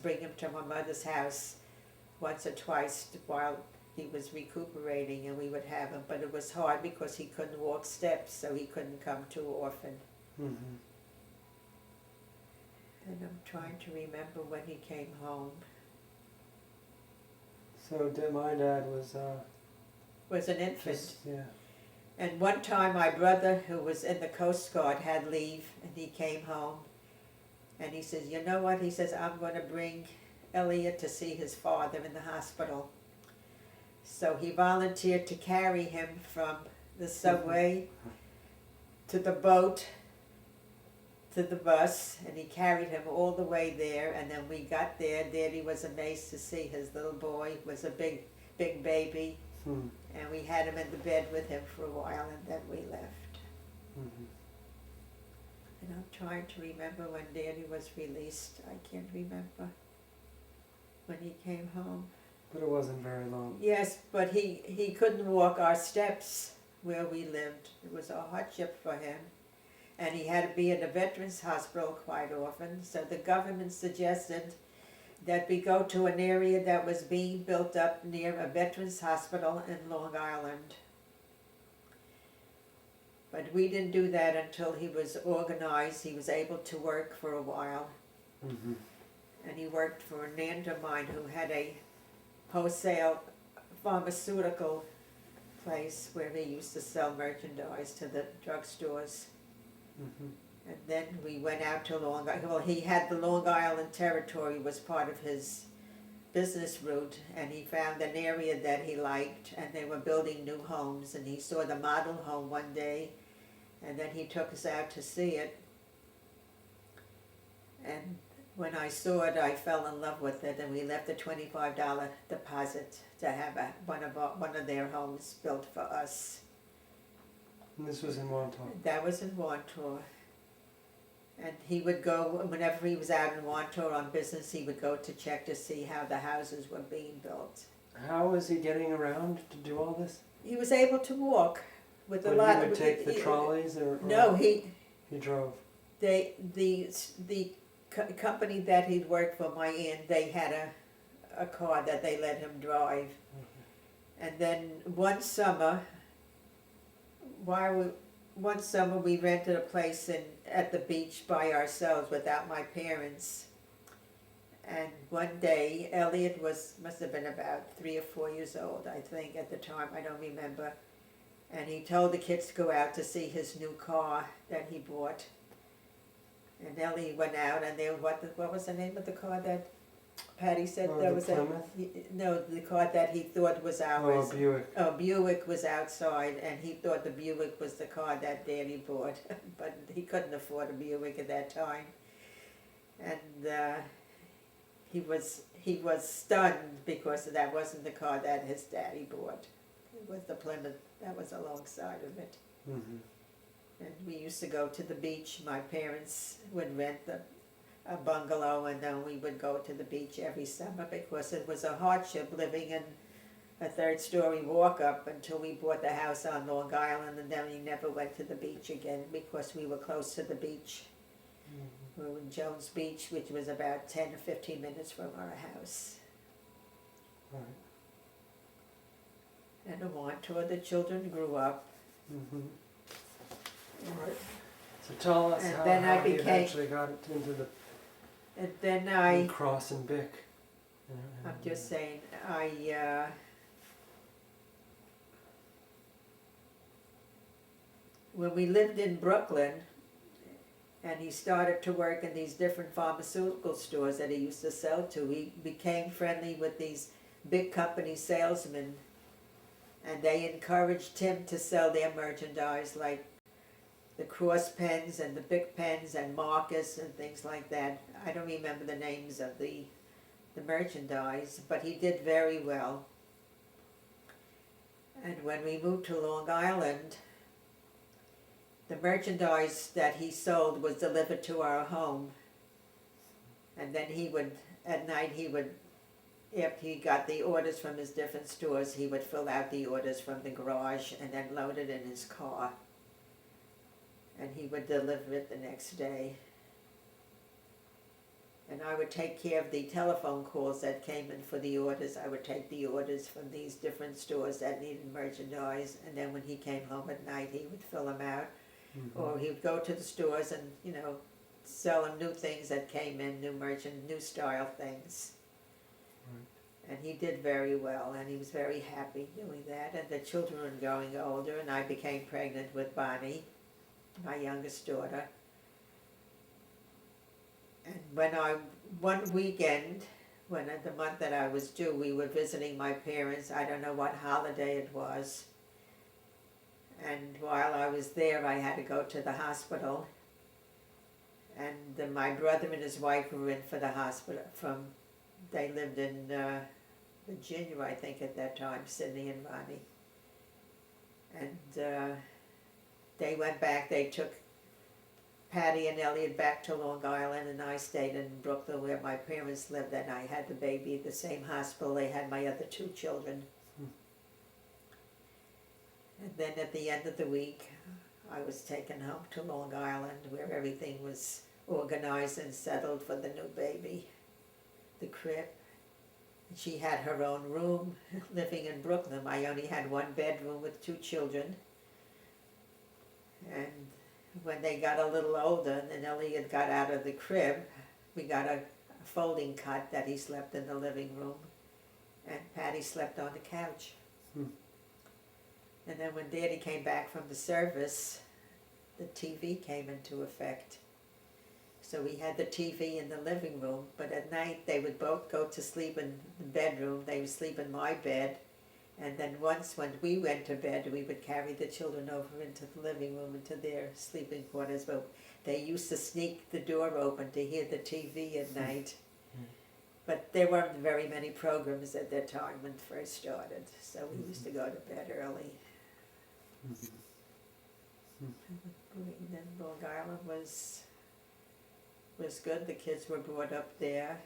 bring him to my mother's house once or twice while he was recuperating, and we would have him, but it was hard because he couldn't walk steps, so he couldn't come too often. Mm-hmm. And I'm trying to remember when he came home. So my dad was Was an infant. yeah. And one time my brother, who was in the Coast Guard, had leave, and he came home. And he says, you know what? He says, I'm going to bring Elliot to see his father in the hospital. So he volunteered to carry him from the subway to the boat to the bus, and he carried him all the way there. And then we got there. Daddy was amazed to see his little boy was a big baby. Hmm. And we had him in the bed with him for a while, and then we left. Mm-hmm. And I'm trying to remember when Daddy was released. I can't remember when he came home. But it wasn't very long. Yes, but he couldn't walk our steps where we lived. It was a hardship for him. And he had to be in a veterans hospital quite often. So the government suggested that we go to an area that was being built up near a veterans hospital in Long Island. But we didn't do that until he was organized. He was able to work for a while. Mm-hmm. And he worked for an aunt of mine who had a wholesale pharmaceutical place where they used to sell merchandise to the drugstores. Mm-hmm. And then we went out to Long Island. Well, he had the Long Island Territory was part of his business route, and he found an area that he liked, and they were building new homes, and he saw the model home one day, and then he took us out to see it. And when I saw it, I fell in love with it, and we left a $25 deposit to have one of their homes built for us. And this was in Wantagh. That was in Wantagh. And he would go, whenever he was out in Wantagh on business, he would go to check to see how the houses were being built. How was he getting around to do all this? He was able to walk with a When lot he would of... take the trolleys or No, he drove? the company that he'd worked for, my aunt, they had a car that they let him drive. Okay. And then one summer we rented a place at the beach by ourselves without my parents. And one day, Elliot must have been about 3 or 4 years old, I think, at the time, I don't remember. And he told the kids to go out to see his new car that he bought. And Ellie went out, and what was the name of the car that Patty said there was Plymouth? No, the car that he thought was ours. Oh, Buick. Oh, Buick was outside, and he thought the Buick was the car that Daddy bought, but he couldn't afford a Buick at that time. And he was stunned because that wasn't the car that his daddy bought. It was the Plymouth that was alongside of it. Mm-hmm. And we used to go to the beach. My parents would rent a bungalow, and then we would go to the beach every summer because it was a hardship living in a third-story walk-up until we bought the house on Long Island, and then we never went to the beach again because we were close to the beach. Mm-hmm. We were in Jones Beach, which was about 10 or 15 minutes from our house. Right. And in Wantagh, the children grew up. Mm-hmm. All right. So tell us And how then I you became- eventually got into the And then Cross and Bick. I'm just saying, when we lived in Brooklyn, and he started to work in these different pharmaceutical stores that he used to sell to, he became friendly with these big company salesmen, and they encouraged him to sell their merchandise, like the Cross pens and the Bic pens and markers and things like that. I don't remember the names of the merchandise, but he did very well. And when we moved to Long Island, the merchandise that he sold was delivered to our home. And then at night after he got the orders from his different stores, he would fill out the orders from the garage and then load it in his car. And he would deliver it the next day. And I would take care of the telephone calls that came in for the orders. I would take the orders from these different stores that needed merchandise, and then when he came home at night, he would fill them out. Or he would go to the stores and, sell them new things that came in, new style things. And he did very well, and he was very happy doing that. And the children were growing older, and I became pregnant with Bonnie, my youngest daughter. And one weekend, the month that I was due, we were visiting my parents. I don't know what holiday it was. And while I was there, I had to go to the hospital. And my brother and his wife were in for the hospital they lived in Virginia, I think, at that time, Sydney and Ronnie. And they went back, they took Patty and Elliot back to Long Island, and I stayed in Brooklyn where my parents lived, and I had the baby at the same hospital they had my other two children. And then at the end of the week, I was taken home to Long Island where everything was organized and settled for the new baby, the crib. She had her own room living in Brooklyn. I only had one bedroom with two children. And when they got a little older and Elliot got out of the crib, we got a folding cot that he slept in the living room, and Patty slept on the couch. And then when Daddy came back from the service, the TV came into effect. So we had the TV in the living room, but at night they would both go to sleep in the bedroom. They would sleep in my bed. And then once when we went to bed, we would carry the children over into the living room, into their sleeping quarters. But they used to sneak the door open to hear the TV at night. But there weren't very many programs at that time when it first started. So we used to go to bed early. And then Long Island was good. The kids were brought up there.